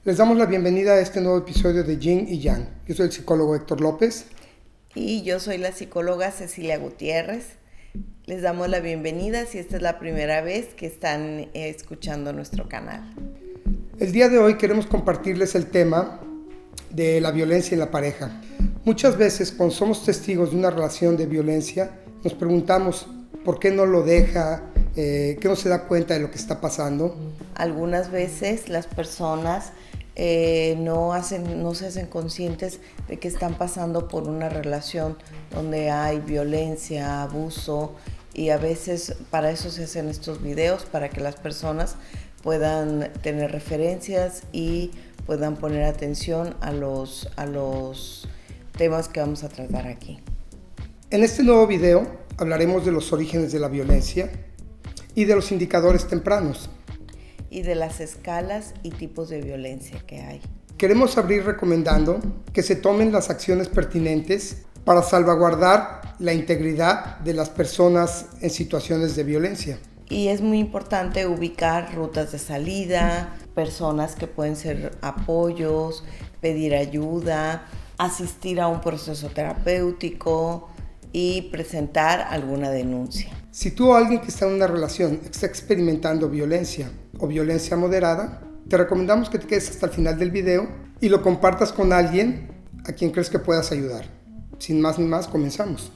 Les damos la bienvenida a este nuevo episodio de Yin y Yang. Yo soy el psicólogo Héctor López. Y yo soy la psicóloga Cecilia Gutiérrez. Les damos la bienvenida si esta es la primera vez que están escuchando nuestro canal. El día de hoy queremos compartirles el tema de la violencia en la pareja. Muchas veces cuando somos testigos de una relación de violencia, nos preguntamos por qué no lo deja, que no se da cuenta de lo que está pasando. Algunas veces las personas no se hacen conscientes de que están pasando por una relación donde hay violencia, abuso, y a veces para eso se hacen estos videos, para que las personas puedan tener referencias y puedan poner atención a los temas que vamos a tratar aquí. En este nuevo video hablaremos de los orígenes de la violencia y de los indicadores tempranos. Y de las escalas y tipos de violencia que hay. Queremos abrir recomendando que se tomen las acciones pertinentes para salvaguardar la integridad de las personas en situaciones de violencia. Y es muy importante ubicar rutas de salida, personas que pueden ser apoyos, pedir ayuda, asistir a un proceso terapéutico y presentar alguna denuncia. Si tú o alguien que está en una relación está experimentando violencia o violencia moderada, te recomendamos que te quedes hasta el final del video y lo compartas con alguien a quien crees que puedas ayudar. Sin más ni más, comenzamos.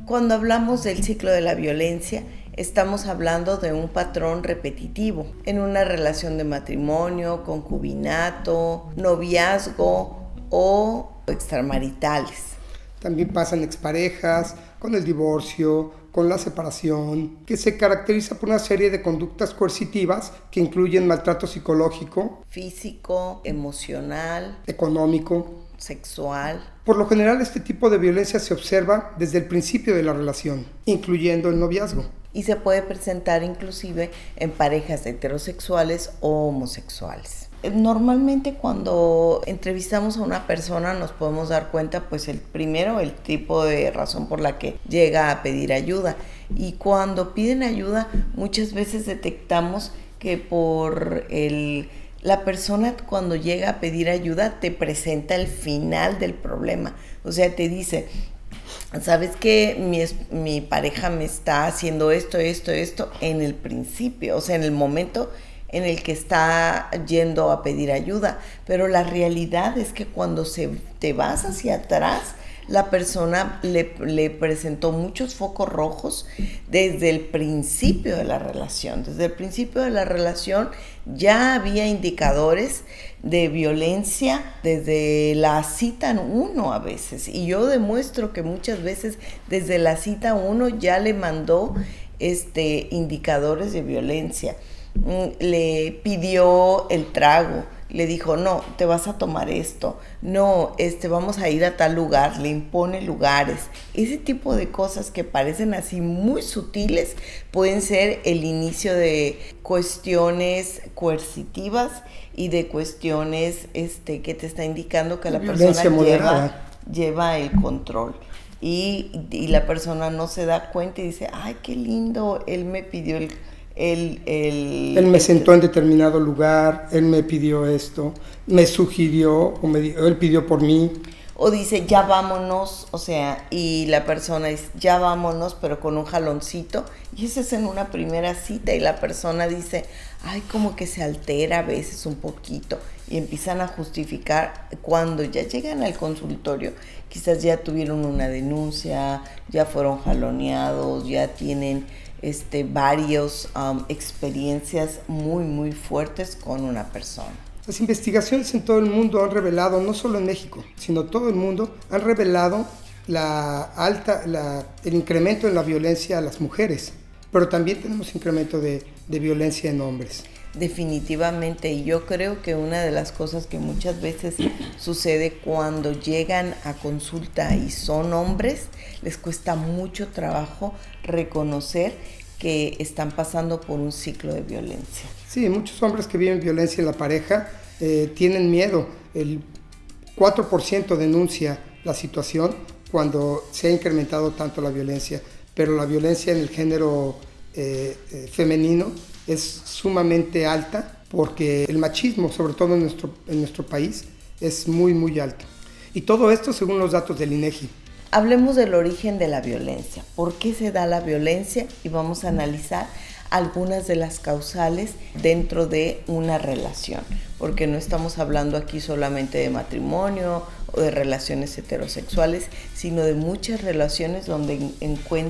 Cuando hablamos del ciclo de la violencia, estamos hablando de un patrón repetitivo en una relación de matrimonio, concubinato, noviazgo o extramaritales. También pasan exparejas, con el divorcio, con la separación, que se caracteriza por una serie de conductas coercitivas que incluyen maltrato psicológico, físico, emocional, económico, sexual. Por lo general, este tipo de violencia se observa desde el principio de la relación, incluyendo el noviazgo. Y se puede presentar inclusive en parejas heterosexuales o homosexuales. Normalmente cuando entrevistamos a una persona nos podemos dar cuenta, pues el tipo de razón por la que llega a pedir ayuda. Y cuando piden ayuda, muchas veces detectamos que la persona cuando llega a pedir ayuda te presenta el final del problema. O sea, te dice, ¿sabes qué? Mi pareja me está haciendo esto en el principio, o sea, en el momento en el que está yendo a pedir ayuda. Pero la realidad es que cuando te vas hacia atrás, la persona le presentó muchos focos rojos desde el principio de la relación. Desde el principio de la relación ya había indicadores de violencia desde la cita 1 a veces. Y yo demuestro que muchas veces desde la cita 1 ya le mandó indicadores de violencia. Le pidió el trago, le dijo, no, te vas a tomar esto, no, vamos a ir a tal lugar, le impone lugares. Ese tipo de cosas que parecen así muy sutiles pueden ser el inicio de cuestiones coercitivas y de cuestiones que te está indicando que la persona lleva el control. Y la persona no se da cuenta y dice, ay, qué lindo, él me pidió Él me sentó en determinado lugar, él me pidió esto, me sugirió, él pidió por mí. O dice, ya vámonos, o sea, y la persona dice, ya vámonos, pero con un jaloncito. Y eso es en una primera cita y la persona dice, ay, como que se altera a veces un poquito. Y empiezan a justificar cuando ya llegan al consultorio. Quizás ya tuvieron una denuncia, ya fueron jaloneados, ya tienen varios experiencias muy, muy fuertes con una persona. Las investigaciones en todo el mundo han revelado, no solo en México, sino todo el mundo, han revelado el incremento en la violencia a las mujeres, pero también tenemos incremento de violencia en hombres. Definitivamente, y yo creo que una de las cosas que muchas veces sucede cuando llegan a consulta y son hombres, les cuesta mucho trabajo reconocer que están pasando por un ciclo de violencia. Sí, muchos hombres que viven violencia en la pareja tienen miedo. El 4% denuncia la situación cuando se ha incrementado tanto la violencia, pero la violencia en el género femenino es sumamente alta porque el machismo, sobre todo en nuestro país, es muy, muy alto. Y todo esto según los datos del INEGI. Hablemos del origen de la violencia. ¿Por qué se da la violencia? Y vamos a analizar algunas de las causales dentro de una relación, porque no estamos hablando aquí solamente de matrimonio o de relaciones heterosexuales, sino de muchas relaciones donde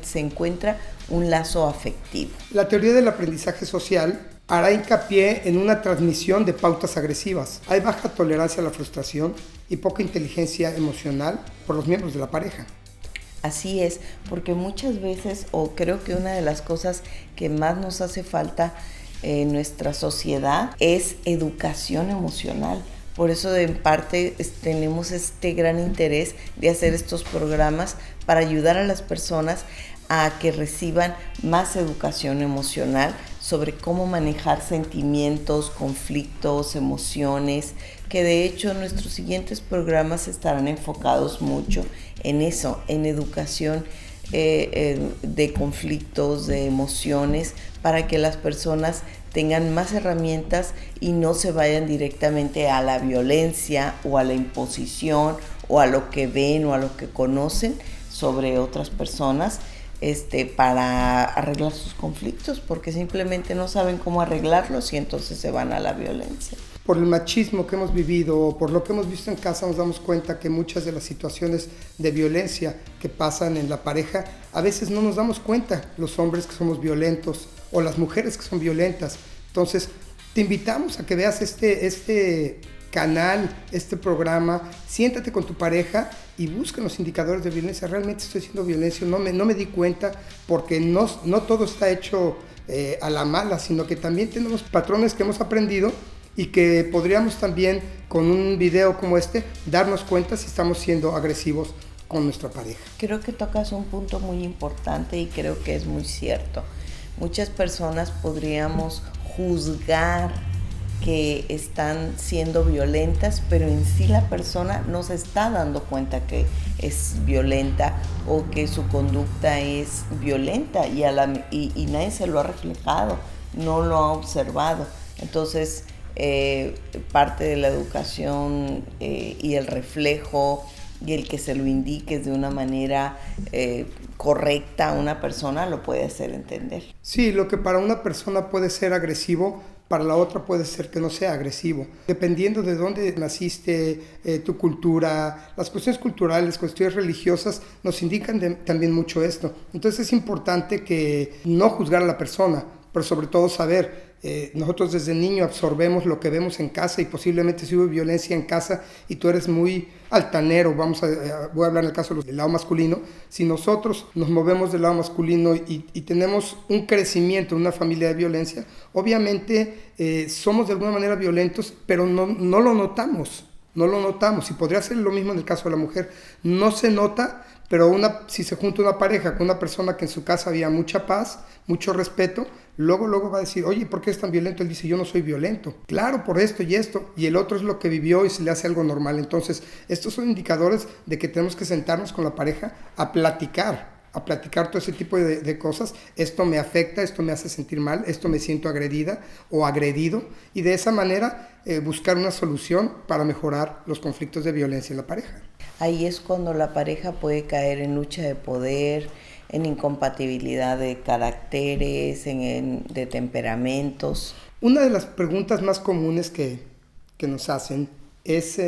se encuentra un lazo afectivo. La teoría del aprendizaje social hará hincapié en una transmisión de pautas agresivas. Hay baja tolerancia a la frustración y poca inteligencia emocional por los miembros de la pareja. Así es, porque muchas veces, o creo que una de las cosas que más nos hace falta en nuestra sociedad es educación emocional. Por eso en parte tenemos este gran interés de hacer estos programas para ayudar a las personas a que reciban más educación emocional sobre cómo manejar sentimientos, conflictos, emociones, que de hecho nuestros siguientes programas estarán enfocados mucho en eso, en educación de conflictos, de emociones, para que las personas tengan más herramientas y no se vayan directamente a la violencia o a la imposición o a lo que ven o a lo que conocen sobre otras personas para arreglar sus conflictos, porque simplemente no saben cómo arreglarlos y entonces se van a la violencia. Por el machismo que hemos vivido o por lo que hemos visto en casa nos damos cuenta que muchas de las situaciones de violencia que pasan en la pareja, a veces no nos damos cuenta, los hombres que somos violentos o las mujeres que son violentas. Entonces te invitamos a que veas este canal, este programa, siéntate con tu pareja y busca los indicadores de violencia. Realmente estoy siendo violencia, no me di cuenta, porque no todo está hecho a la mala, sino que también tenemos patrones que hemos aprendido y que podríamos también con un video como este darnos cuenta si estamos siendo agresivos con nuestra pareja. Creo que tocas un punto muy importante y creo que es muy cierto. Muchas personas podríamos juzgar que están siendo violentas, pero en sí la persona no se está dando cuenta que es violenta o que su conducta es violenta y nadie se lo ha reflejado, no lo ha observado. Entonces, parte de la educación y el reflejo y el que se lo indiques de una manera correcta a una persona lo puede hacer entender. Sí, lo que para una persona puede ser agresivo, para la otra puede ser que no sea agresivo. Dependiendo de dónde naciste, tu cultura, las cuestiones culturales, cuestiones religiosas nos indican también mucho esto. Entonces es importante que no juzgar a la persona, pero sobre todo saber. Nosotros desde niño absorbemos lo que vemos en casa y posiblemente si hubo violencia en casa y tú eres muy altanero, voy a hablar en el caso del lado masculino, si nosotros nos movemos del lado masculino y tenemos un crecimiento en una familia de violencia, obviamente somos de alguna manera violentos, pero no lo notamos, y podría ser lo mismo en el caso de la mujer, no se nota, pero si se junta una pareja con una persona que en su casa había mucha paz, mucho respeto, luego va a decir, oye, ¿por qué es tan violento? Él dice, yo no soy violento. Claro, por esto y esto. Y el otro es lo que vivió y se le hace algo normal. Entonces, estos son indicadores de que tenemos que sentarnos con la pareja a platicar todo ese tipo de cosas. Esto me afecta, esto me hace sentir mal, esto me siento agredida o agredido. Y de esa manera buscar una solución para mejorar los conflictos de violencia en la pareja. Ahí es cuando la pareja puede caer en lucha de poder, en incompatibilidad de caracteres, de temperamentos. Una de las preguntas más comunes que nos hacen es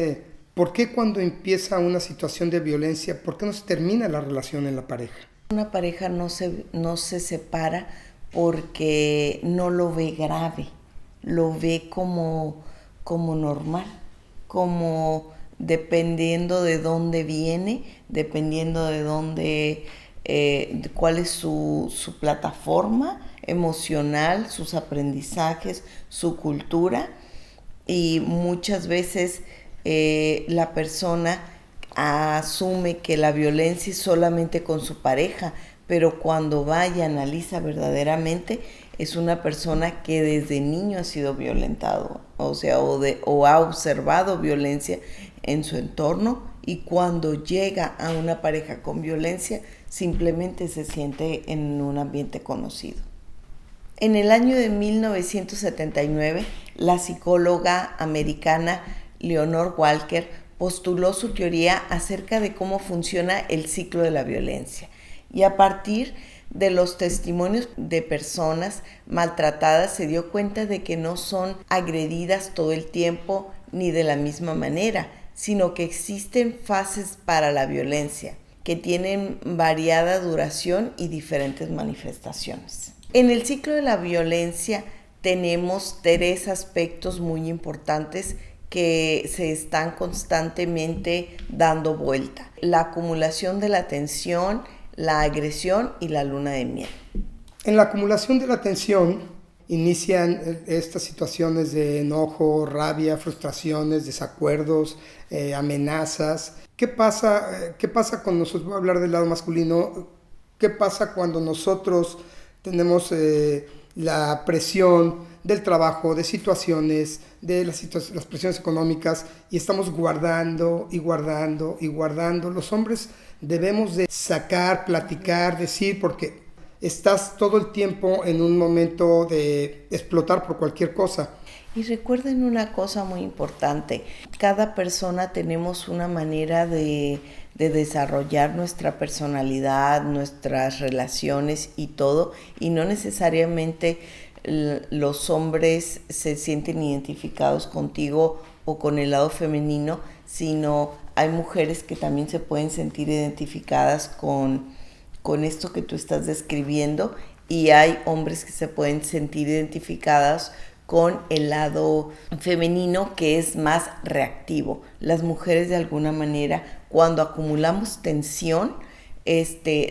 ¿por qué cuando empieza una situación de violencia, por qué no se termina la relación en la pareja? Una pareja no se separa porque no lo ve grave, lo ve como normal, como dependiendo de dónde viene, dependiendo de dónde, cuál es su plataforma emocional, sus aprendizajes, su cultura, y muchas veces la persona asume que la violencia es solamente con su pareja, pero cuando va y analiza verdaderamente, es una persona que desde niño ha sido violentado, o ha observado violencia en su entorno, y cuando llega a una pareja con violencia, simplemente se siente en un ambiente conocido. En el año de 1979, la psicóloga americana Leonore Walker postuló su teoría acerca de cómo funciona el ciclo de la violencia, y a partir de los testimonios de personas maltratadas se dio cuenta de que no son agredidas todo el tiempo ni de la misma manera, sino que existen fases para la violencia que tienen variada duración y diferentes manifestaciones. En el ciclo de la violencia tenemos 3 aspectos muy importantes que se están constantemente dando vuelta: la acumulación de la tensión, la agresión y la luna de miel. En la acumulación de la tensión inician estas situaciones de enojo, rabia, frustraciones, desacuerdos, amenazas. ¿Qué pasa con nosotros? Voy a hablar del lado masculino. ¿Qué pasa cuando nosotros tenemos la presión del trabajo, de situaciones, de las presiones económicas, y estamos guardando y guardando y guardando? Los hombres debemos de sacar, platicar, decir, porque estás todo el tiempo en un momento de explotar por cualquier cosa. Y recuerden una cosa muy importante: cada persona tenemos una manera de desarrollar nuestra personalidad, nuestras relaciones y todo, y no necesariamente los hombres se sienten identificados contigo o con el lado femenino, sino hay mujeres que también se pueden sentir identificadas con esto que tú estás describiendo, y hay hombres que se pueden sentir identificadas con el lado femenino, que es más reactivo. Las mujeres, de alguna manera, cuando acumulamos tensión,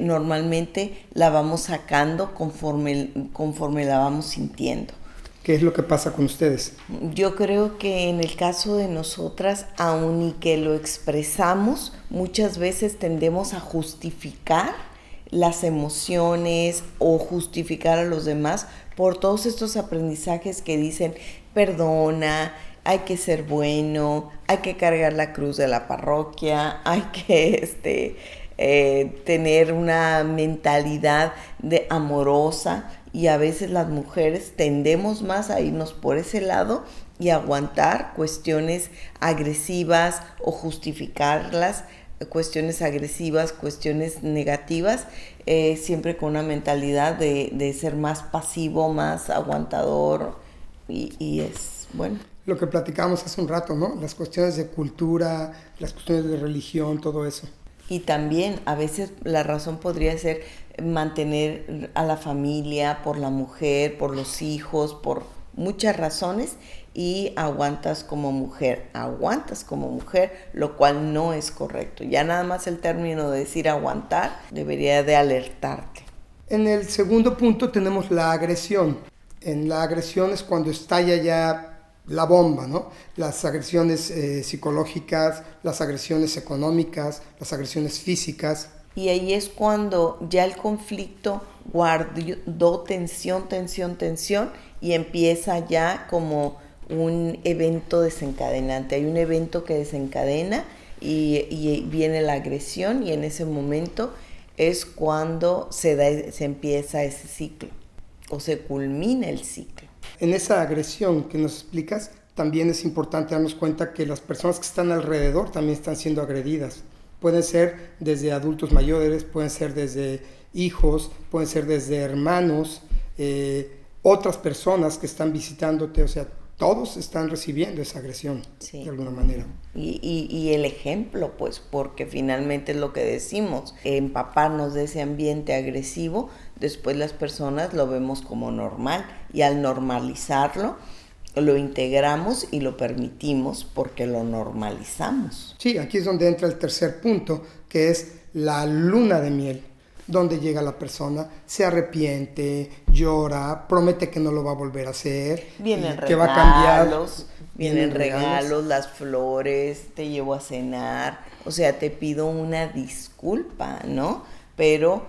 normalmente la vamos sacando conforme la vamos sintiendo. ¿Qué es lo que pasa con ustedes? Yo creo que en el caso de nosotras, aun y que lo expresamos, muchas veces tendemos a justificar las emociones o justificar a los demás por todos estos aprendizajes que dicen: perdona, hay que ser bueno, hay que cargar la cruz de la parroquia, hay que tener una mentalidad amorosa, y a veces las mujeres tendemos más a irnos por ese lado y aguantar cuestiones agresivas o justificarlas, cuestiones agresivas, cuestiones negativas, siempre con una mentalidad de ser más pasivo, más aguantador, y es bueno. Lo que platicábamos hace un rato, ¿no? Las cuestiones de cultura, las cuestiones de religión, todo eso. Y también a veces la razón podría ser mantener a la familia, por la mujer, por los hijos, por muchas razones, y aguantas como mujer, lo cual no es correcto. Ya nada más el término de decir aguantar debería de alertarte. En el segundo punto tenemos la agresión. En la agresión es cuando estalla ya la bomba, ¿no? Las agresiones psicológicas, las agresiones económicas, las agresiones físicas. Y ahí es cuando ya el conflicto guardó tensión, y empieza ya como un evento desencadenante. Hay un evento que desencadena y viene la agresión, y en ese momento es cuando se empieza ese ciclo o se culmina el ciclo. En esa agresión que nos explicas, también es importante darnos cuenta que las personas que están alrededor también están siendo agredidas. Pueden ser desde adultos mayores, pueden ser desde hijos, pueden ser desde hermanos, otras personas que están visitándote, o sea, todos están recibiendo esa agresión, sí, de alguna manera. Y el ejemplo, pues, porque finalmente es lo que decimos, empaparnos de ese ambiente agresivo, después las personas lo vemos como normal, y al normalizarlo, lo integramos y lo permitimos porque lo normalizamos. Sí, aquí es donde entra el tercer punto, que es la luna de miel, donde llega la persona, se arrepiente, llora, promete que no lo va a volver a hacer, vienen que va a cambiar. Vienen regalos, las flores, te llevo a cenar, o sea, te pido una disculpa, ¿no? Pero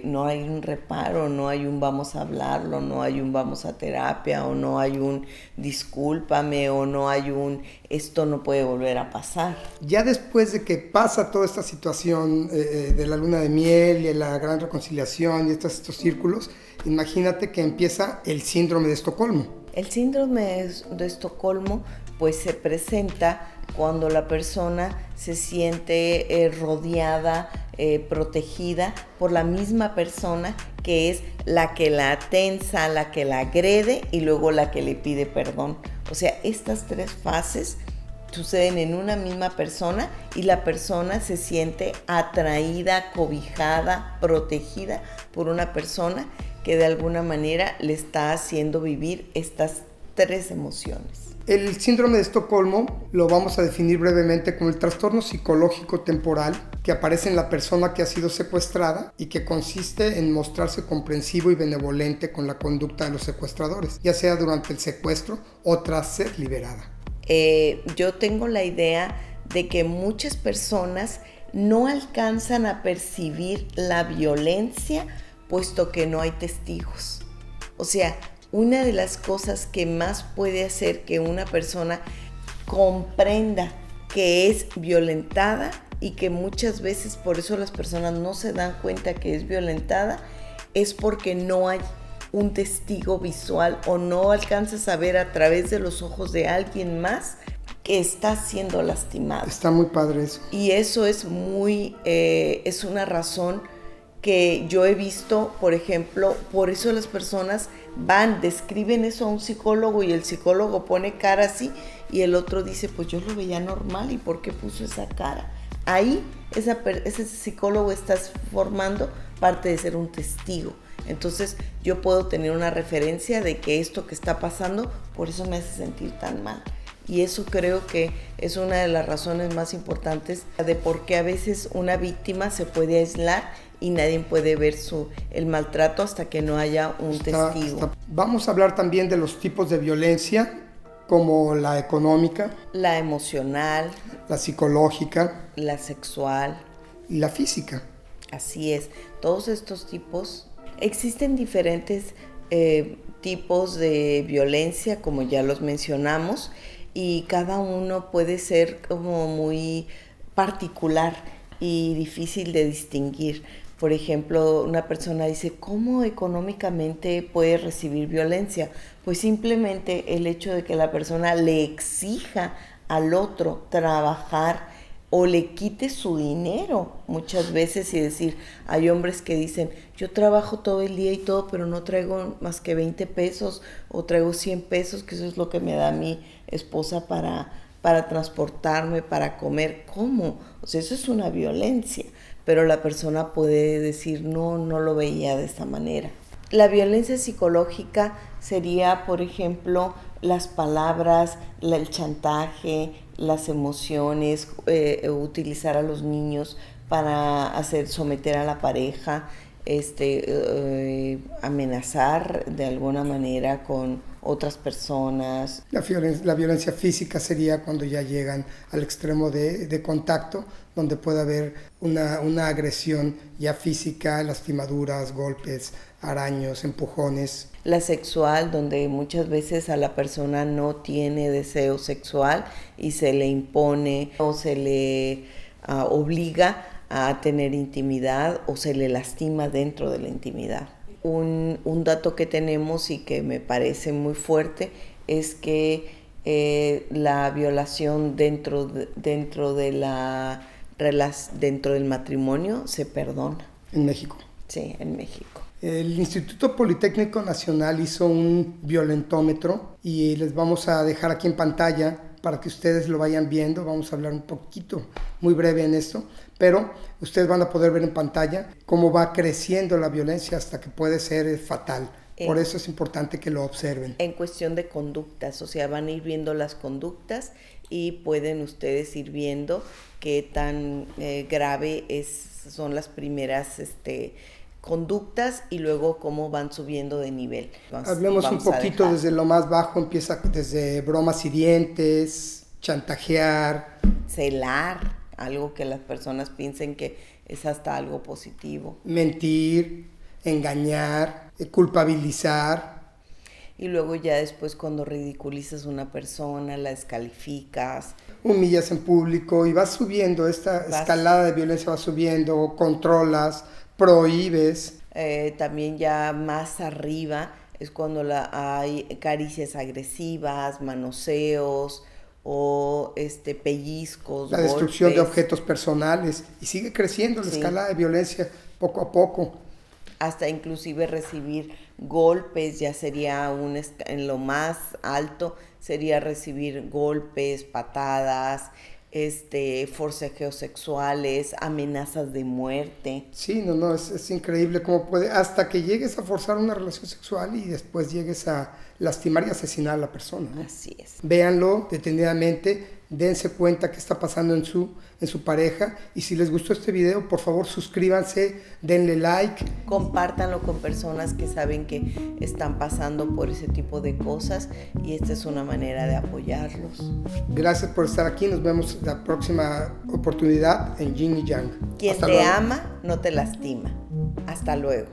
no hay un reparo, no hay un vamos a hablarlo, no hay un vamos a terapia, o no hay un discúlpame, o no hay un esto no puede volver a pasar. Ya después de que pasa toda esta situación de la luna de miel y la gran reconciliación y estos círculos, imagínate que empieza el síndrome de Estocolmo. El síndrome de Estocolmo pues se presenta cuando la persona se siente rodeada, protegida por la misma persona que es la que la tensa, la que la agrede y luego la que le pide perdón. O sea, estas tres fases suceden en una misma persona y la persona se siente atraída, cobijada, protegida por una persona que de alguna manera le está haciendo vivir estas tres emociones. El síndrome de Estocolmo lo vamos a definir brevemente como el trastorno psicológico temporal que aparece en la persona que ha sido secuestrada y que consiste en mostrarse comprensivo y benevolente con la conducta de los secuestradores, ya sea durante el secuestro o tras ser liberada. Yo tengo la idea de que muchas personas no alcanzan a percibir la violencia puesto que no hay testigos. O sea, una de las cosas que más puede hacer que una persona comprenda que es violentada y que muchas veces por eso las personas no se dan cuenta que es violentada es porque no hay un testigo visual o no alcanzas a ver a través de los ojos de alguien más que está siendo lastimado. Está muy padre eso. Y eso es es una razón que yo he visto, por ejemplo, por eso las personas describen eso a un psicólogo y el psicólogo pone cara así y el otro dice, pues yo lo veía normal, ¿y por qué puso esa cara? Ahí ese psicólogo está formando parte de ser un testigo. Entonces yo puedo tener una referencia de que esto que está pasando, por eso me hace sentir tan mal. Y eso creo que es una de las razones más importantes de por qué a veces una víctima se puede aislar y nadie puede ver el maltrato hasta que no haya un testigo. Vamos a hablar también de los tipos de violencia, como la económica, la emocional, la psicológica, la sexual y la física. Así es, todos estos tipos. Existen diferentes tipos de violencia, como ya los mencionamos, y cada uno puede ser como muy particular y difícil de distinguir. Por ejemplo, una persona dice, ¿cómo económicamente puede recibir violencia? Pues simplemente el hecho de que la persona le exija al otro trabajar o le quite su dinero muchas veces y decir, hay hombres que dicen, yo trabajo todo el día y todo, pero no traigo más que 20 pesos o traigo 100 pesos, que eso es lo que me da mi esposa para transportarme, para comer. ¿Cómo? O sea, eso es una violencia, pero la persona puede decir, no lo veía de esta manera. La violencia psicológica sería, por ejemplo, las palabras, el chantaje, las emociones, utilizar a los niños para someter a la pareja, amenazar de alguna manera con otras personas. La violencia física sería cuando ya llegan al extremo de contacto, donde puede haber una agresión ya física, lastimaduras, golpes, araños, empujones. La sexual, donde muchas veces a la persona no tiene deseo sexual y se le impone o se le obliga a tener intimidad o se le lastima dentro de la intimidad. Un dato que tenemos y que me parece muy fuerte es que la violación dentro del matrimonio se perdona. En México. Sí, en México. El Instituto Politécnico Nacional hizo un violentómetro y les vamos a dejar aquí en pantalla para que ustedes lo vayan viendo. Vamos a hablar un poquito, muy breve en esto, pero ustedes van a poder ver en pantalla cómo va creciendo la violencia hasta que puede ser fatal. Por eso es importante que lo observen. En cuestión de conductas, o sea, van a ir viendo las conductas y pueden ustedes ir viendo qué tan grave son las primeras conductas y luego cómo van subiendo de nivel. Hablemos un poquito desde lo más bajo, empieza desde bromas hirientes, chantajear. Celar, algo que las personas piensen que es hasta algo positivo. Mentir, engañar, culpabilizar. Y luego ya después cuando ridiculizas a una persona, la descalificas. Humillas en público y vas subiendo, escalada de violencia va subiendo, controlas, prohíbes. También ya más arriba es cuando hay caricias agresivas, manoseos o pellizcos, La destrucción golpes. de objetos personales y sigue creciendo la escalada de violencia poco a poco. Hasta inclusive recibir golpes, ya sería en lo más alto, sería recibir golpes, patadas, forcejeos sexuales, amenazas de muerte. Sí, no, es increíble cómo puede, hasta que llegues a forzar una relación sexual y después llegues a lastimar y asesinar a la persona, ¿no? Así es. Véanlo detenidamente, dense cuenta qué está pasando en su pareja, y si les gustó este video, por favor suscríbanse, denle like. Compártanlo con personas que saben que están pasando por ese tipo de cosas y esta es una manera de apoyarlos. Gracias por estar aquí, nos vemos la próxima oportunidad en Yin y Yang. Quien te ama no te lastima. Hasta luego.